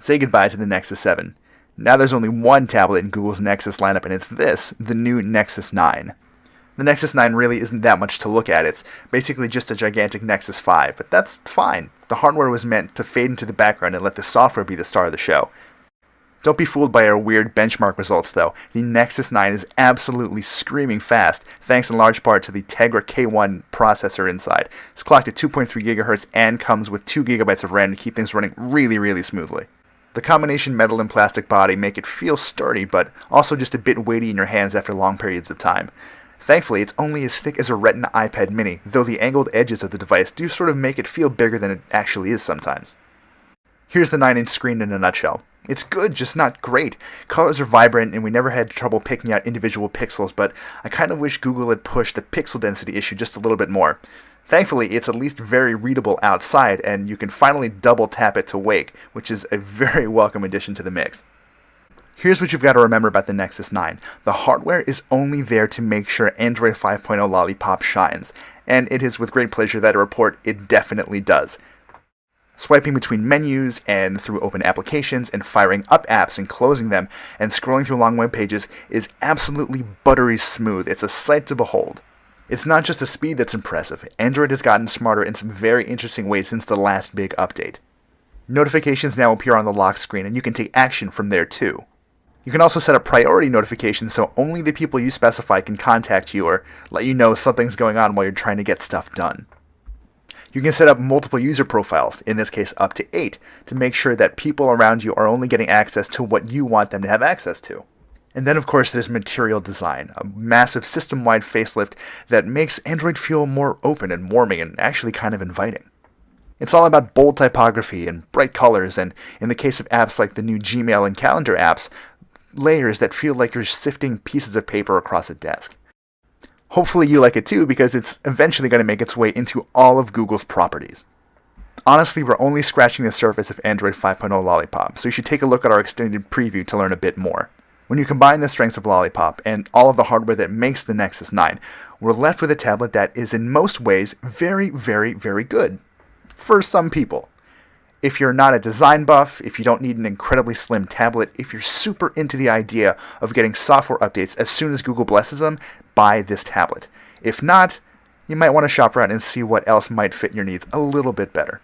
Say goodbye to the Nexus 7. Now there's only one tablet in Google's Nexus lineup, and it's this, the new Nexus 9. The Nexus 9 really isn't that much to look at. It's basically just a gigantic Nexus 5, but that's fine. The hardware was meant to fade into the background and let the software be the star of the show. Don't be fooled by our weird benchmark results, though. The Nexus 9 is absolutely screaming fast, thanks in large part to the Tegra K1 processor inside. It's clocked at 2.3 GHz and comes with 2 GB of RAM to keep things running really smoothly. The combination metal and plastic body make it feel sturdy, but also just a bit weighty in your hands after long periods of time. Thankfully, it's only as thick as a Retina iPad mini, though the angled edges of the device do sort of make it feel bigger than it actually is sometimes. Here's the 9-inch screen in a nutshell. It's good, just not great. Colors are vibrant, and we never had trouble picking out individual pixels, but I kind of wish Google had pushed the pixel density issue just a little bit more. Thankfully, it's at least very readable outside, and you can finally double tap it to wake, which is a very welcome addition to the mix. Here's what you've got to remember about the Nexus 9. The hardware is only there to make sure Android 5.0 Lollipop shines, and it is with great pleasure that I report it definitely does. Swiping between menus and through open applications and firing up apps and closing them and scrolling through long web pages is absolutely buttery smooth. It's a sight to behold. It's not just the speed that's impressive. Android has gotten smarter in some very interesting ways since the last big update. Notifications now appear on the lock screen, and you can take action from there too. You can also set up priority notifications so only the people you specify can contact you or let you know something's going on while you're trying to get stuff done. You can set up multiple user profiles, in this case up to 8, to make sure that people around you are only getting access to what you want them to have access to. And then of course there's material design, a massive system-wide facelift that makes Android feel more open and warming and actually kind of inviting. It's all about bold typography and bright colors, and in the case of apps like the new Gmail and calendar apps, layers that feel like you're sifting pieces of paper across a desk. Hopefully you like it too, because it's eventually going to make its way into all of Google's properties. Honestly, we're only scratching the surface of Android 5.0 Lollipop, so you should take a look at our extended preview to learn a bit more. When you combine the strengths of Lollipop and all of the hardware that makes the Nexus 9, we're left with a tablet that is in most ways very good. For some people. If you're not a design buff, if you don't need an incredibly slim tablet, if you're super into the idea of getting software updates as soon as Google blesses them, buy this tablet. If not, you might want to shop around and see what else might fit your needs a little bit better.